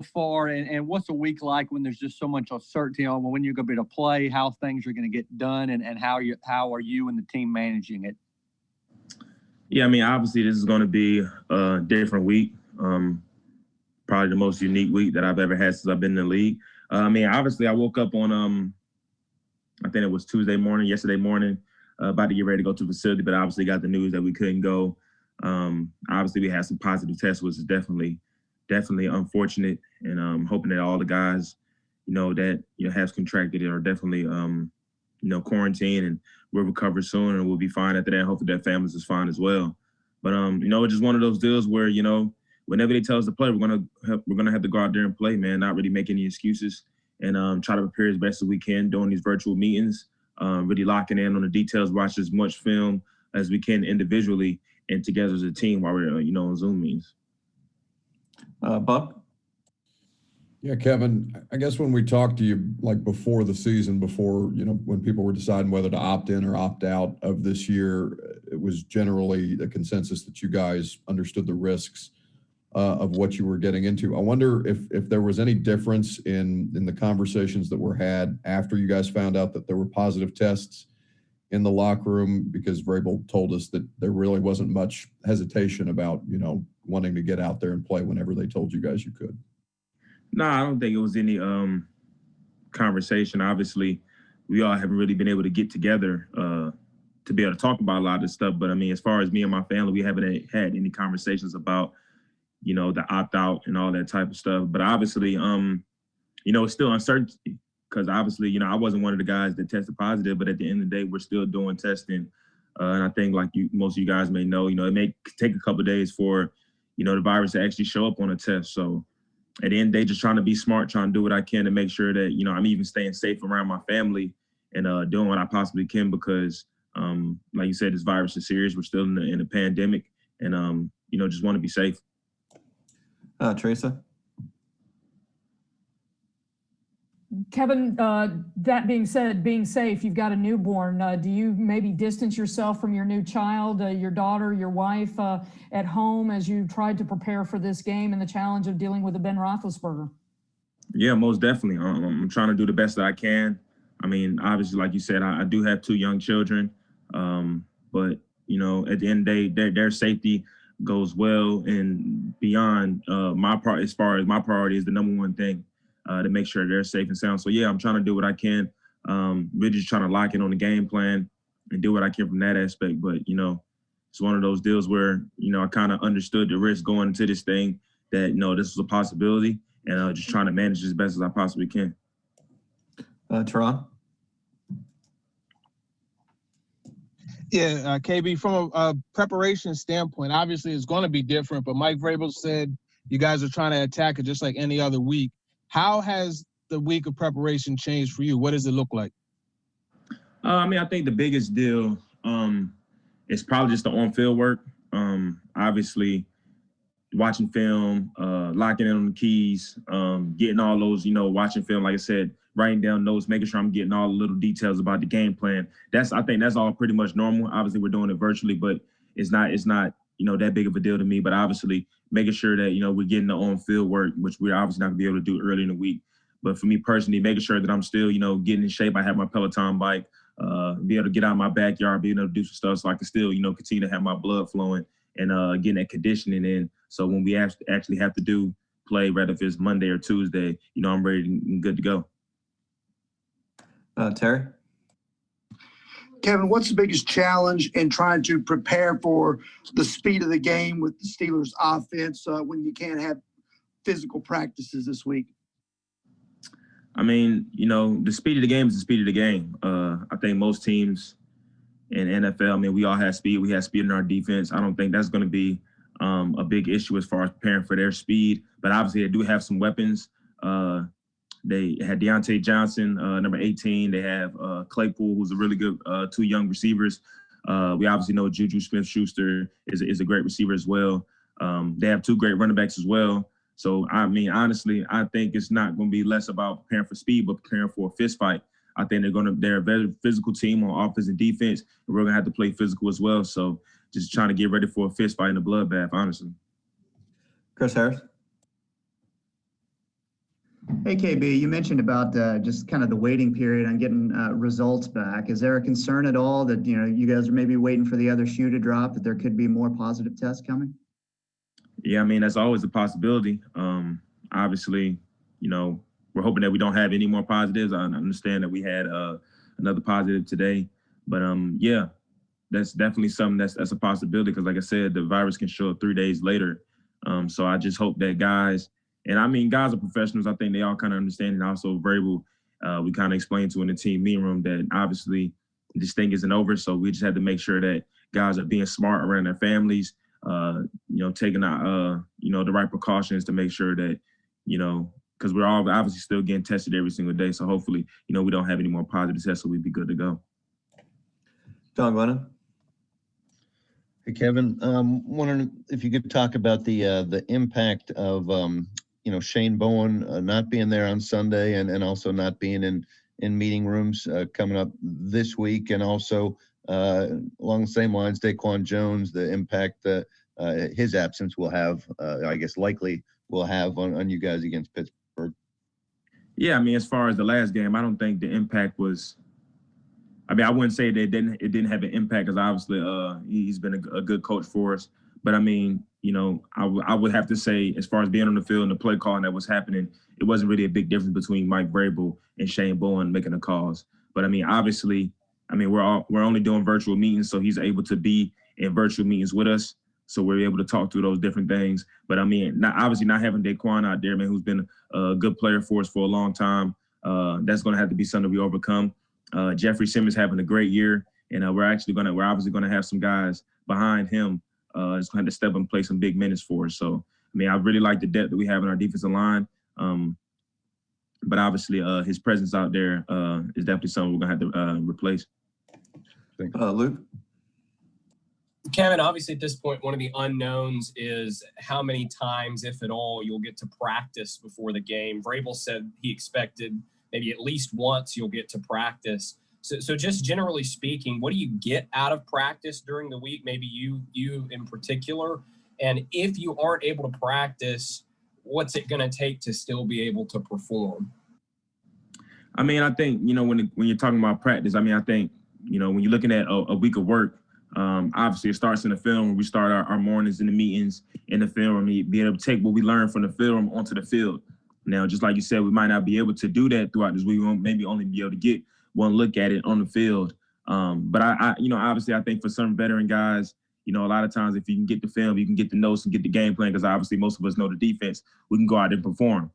far, and what's a week like when there's just so much uncertainty on when you're going to be able to play, how things are going to get done, and how are you and the team managing it? Yeah, I mean, obviously this is going to be a different week. Probably the most unique week that I've ever had since I've been in the league. I mean, obviously I woke up on I think it was yesterday morning, about to get ready to go to the facility, but obviously got the news that we couldn't go. Obviously we had some positive tests, which is definitely unfortunate, and hoping that all the guys, that have contracted it are definitely quarantined, and we'll recover soon and we'll be fine after that. Hopefully their families is fine as well. But it's just one of those deals where whenever they tell us to play, we're gonna have to go out there and play, man. Not really make any excuses, and try to prepare as best as we can during these virtual meetings. Really locking in on the details, watch as much film as we can individually and together as a team while we're on Zoom meetings. Buck? Yeah, Kevin, I guess when we talked to you like before the season, when people were deciding whether to opt in or opt out of this year, it was generally the consensus that you guys understood the risks of what you were getting into. I wonder if there was any difference in the conversations that were had after you guys found out that there were positive tests in the locker room, because Vrabel told us that there really wasn't much hesitation about, wanting to get out there and play whenever they told you guys you could. No, I don't think it was any conversation. Obviously, we all haven't really been able to get together to be able to talk about a lot of this stuff. But I mean, as far as me and my family, we haven't had any conversations about, the opt-out and all that type of stuff. But obviously, it's still uncertainty, because obviously, I wasn't one of the guys that tested positive, but at the end of the day, we're still doing testing. And I think like most of you guys may know, it may take a couple of days for, the virus to actually show up on a test. So at the end of the day, just trying to be smart, trying to do what I can to make sure that, I'm even staying safe around my family and doing what I possibly can, because like you said, this virus is serious. We're still in a pandemic, and, just want to be safe. Teresa? Kevin, that being said, being safe, you've got a newborn. Do you maybe distance yourself from your new child, your daughter, your wife at home as you tried to prepare for this game and the challenge of dealing with a Ben Roethlisberger? Yeah, most definitely. I'm trying to do the best that I can. I mean, obviously, like you said, I do have 2 young children, but, at the end of the day, their safety goes well and beyond my part. As far as my priority is the number one thing. To make sure they're safe and sound. So, yeah, I'm trying to do what I can. Really just trying to lock in on the game plan and do what I can from that aspect. But, it's one of those deals where, I kind of understood the risk going into this thing that, this was a possibility, and just trying to manage as best as I possibly can. Teron? Yeah, KB, from a preparation standpoint, obviously it's going to be different, but Mike Vrabel said you guys are trying to attack it just like any other week. How has the week of preparation changed for you? What does it look like? I mean, I think the biggest deal is probably just the on-field work. Obviously, watching film, locking in on the keys, getting all those, watching film, like I said, writing down notes, making sure I'm getting all the little details about the game plan. I think that's all pretty much normal. Obviously, we're doing it virtually, but it's not that big of a deal to me. But obviously, making sure that, we're getting the on-field work, which we're obviously not going to be able to do early in the week. But for me personally, making sure that I'm still, getting in shape. I have my Peloton bike, be able to get out of my backyard, being able to do some stuff so I can still, continue to have my blood flowing and getting that conditioning in. So when we actually have to play, whether if it's Monday or Tuesday, I'm ready and good to go. Terry? Kevin, what's the biggest challenge in trying to prepare for the speed of the game with the Steelers offense when you can't have physical practices this week? I mean, the speed of the game is the speed of the game. I think most teams in NFL, I mean, we all have speed. We have speed in our defense. I don't think that's going to be a big issue as far as preparing for their speed. But obviously, they do have some weapons. They had Deontay Johnson, number 18. They have Claypool, who's a really good 2 young receivers. We obviously know Juju Smith-Schuster is a great receiver as well. They have 2 great running backs as well. So, I mean, honestly, I think it's not going to be less about preparing for speed, but preparing for a fist fight. I think they're a very physical team on offense and defense, and we're going to have to play physical as well. So, just trying to get ready for a fist fight and a bloodbath, honestly. Chris Harris? Hey, KB, you mentioned about just kind of the waiting period on getting results back. Is there a concern at all that, you guys are maybe waiting for the other shoe to drop, that there could be more positive tests coming? Yeah, I mean, that's always a possibility. Obviously, we're hoping that we don't have any more positives. I understand that we had another positive today, but yeah, that's definitely something that's a possibility because, like I said, the virus can show up 3 days later. So I just hope that guys are professionals. I think they all kind of understand and also verbal. We kind of explained to in the team meeting room that obviously this thing isn't over. So we just had to make sure that guys are being smart around their families, taking out, the right precautions to make sure that, because we're all obviously still getting tested every single day. So hopefully, we don't have any more positive tests, so we'd be good to go. Don Glennon. Hey, Kevin, wondering if you could talk about the impact of, Shane Bowen not being there on Sunday and also not being in meeting rooms coming up this week, and also along the same lines, Daquan Jones, the impact that his absence will have, I guess likely will have on you guys against Pittsburgh. Yeah, I mean, as far as the last game, I don't think the impact was. I mean, I wouldn't say that it didn't have an impact because obviously he's been a good coach for us. But I mean, I would have to say, as far as being on the field and the play calling that was happening, it wasn't really a big difference between Mike Vrabel and Shane Bowen making the calls. But I mean, obviously, we're only doing virtual meetings, so he's able to be in virtual meetings with us. So we're able to talk through those different things. But I mean, not having Daquan out there, man, who's been a good player for us for a long time, that's going to have to be something we overcome. Jeffrey Simmons having a great year, and we're obviously going to have some guys behind him just going to step up and play some big minutes for us. So, I mean, I really like the depth that we have in our defensive line. But obviously, his presence out there is definitely something we're going to have to replace. Luke? Kevin, obviously at this point, one of the unknowns is how many times, if at all, you'll get to practice before the game. Vrabel said he expected maybe at least once you'll get to practice. So just generally speaking, what do you get out of practice during the week? Maybe you in particular. And if you aren't able to practice, what's it going to take to still be able to perform? I mean, I think, when you're talking about practice, I mean, I think, when you're looking at a week of work, obviously it starts in the film where we start our mornings in the meetings in the film room, being able to take what we learn from the film onto the field. Now, just like you said, we might not be able to do that throughout this week. We won't maybe only be able to get one look at it on the field. But I obviously I think for some veteran guys, a lot of times if you can get the film, you can get the notes and get the game plan, because obviously most of us know the defense, we can go out there and perform.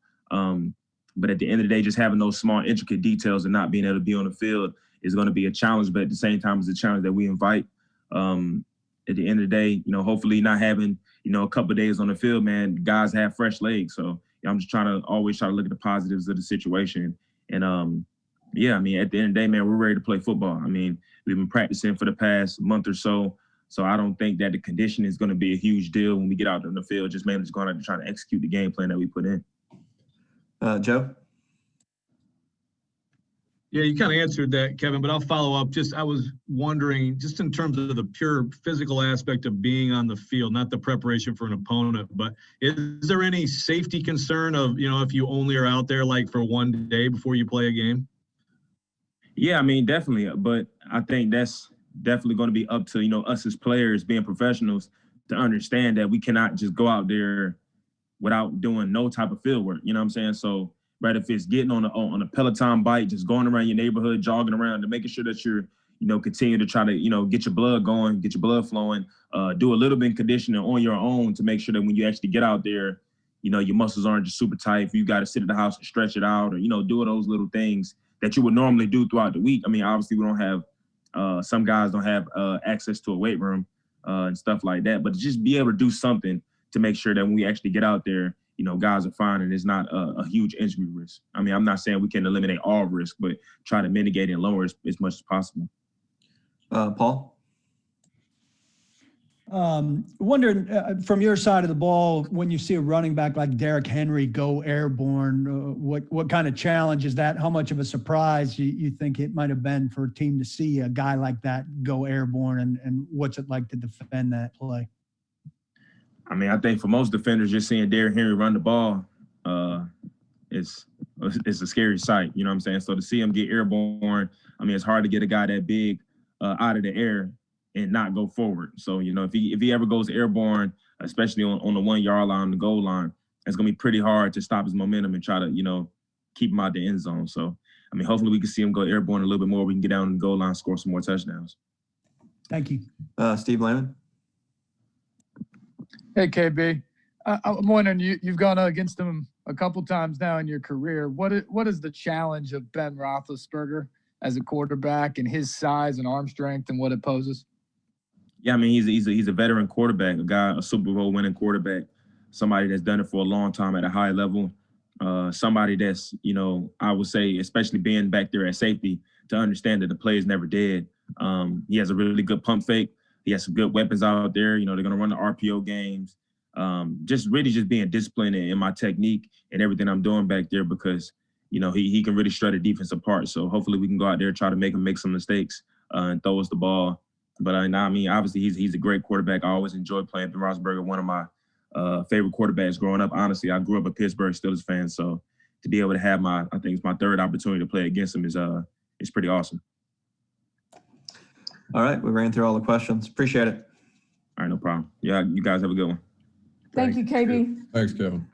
But at the end of the day, just having those small, intricate details and not being able to be on the field is going to be a challenge, but at the same time, it's a challenge that we invite. At the end of the day, hopefully not having, a couple of days on the field, man, guys have fresh legs. So I'm just always try to look at the positives of the situation. And yeah, I mean, at the end of the day, man, we're ready to play football. I mean, we've been practicing for the past month or so. So I don't think that the condition is going to be a huge deal when we get out on the field. Just mainly just going out and trying to execute the game plan that we put in. Joe? Yeah, you kind of answered that, Kevin, but I'll follow up. I was wondering, just in terms of the pure physical aspect of being on the field, not the preparation for an opponent, but is there any safety concern of, if you only are out there like for one day before you play a game? Yeah, I mean, definitely. But I think that's definitely going to be up to, us as players being professionals to understand that we cannot just go out there without doing no type of field work. You know what I'm saying? So, right, if it's getting on a Peloton bike, just going around your neighborhood, jogging around, and making sure that you're, continue to try to, get your blood going, get your blood flowing, do a little bit of conditioning on your own to make sure that when you actually get out there, your muscles aren't just super tight. If you got to sit at the house and stretch it out or, do those little things that you would normally do throughout the week. I mean, obviously we don't have, some guys don't have access to a weight room and stuff like that, but just be able to do something to make sure that when we actually get out there, guys are fine and it's not a huge injury risk. I mean, I'm not saying we can eliminate all risk, but try to mitigate and lower as much as possible. Paul? Wondering from your side of the ball, when you see a running back like Derrick Henry go airborne, what kind of challenge is that? How much of a surprise you think it might have been for a team to see a guy like that go airborne, and what's it like to defend that play? I mean, I think for most defenders, just seeing Derrick Henry run the ball, it's it's a scary sight. You know what I'm saying? So to see him get airborne, I mean, it's hard to get a guy that big out of the air and not go forward. So, you know, if he ever goes airborne, especially on the 1 yard line, the goal line, it's going to be pretty hard to stop his momentum and try to, you know, keep him out the end zone. So, I mean, hopefully we can see him go airborne a little bit more. We can get down the goal line, score some more touchdowns. Thank you. Steve Lehman. Hey, KB. I'm wondering, you've gone against him a couple times now in your career. What is the challenge of Ben Roethlisberger as a quarterback and his size and arm strength and what it poses? Yeah, I mean, he's a veteran quarterback, a Super Bowl winning quarterback, somebody that's done it for a long time at a high level, somebody that's, you know, I would say, especially being back there at safety, to understand that the play is never dead. He has a really good pump fake. He has some good weapons out there. You know, they're going to run the RPO games. Just being disciplined in my technique and everything I'm doing back there because, you know, he can really shred a defense apart. So hopefully we can go out there and try to make him make some mistakes and throw us the ball. But I mean, obviously he's a great quarterback. I always enjoyed playing Ben Roethlisberger, one of my favorite quarterbacks growing up. Honestly, I grew up a Pittsburgh Steelers fan, so to be able to have I think it's my third opportunity to play against him is pretty awesome. All right, we ran through all the questions. Appreciate it. All right, no problem. Yeah, you guys have a good one. Thank you, KB. Thanks, Kevin.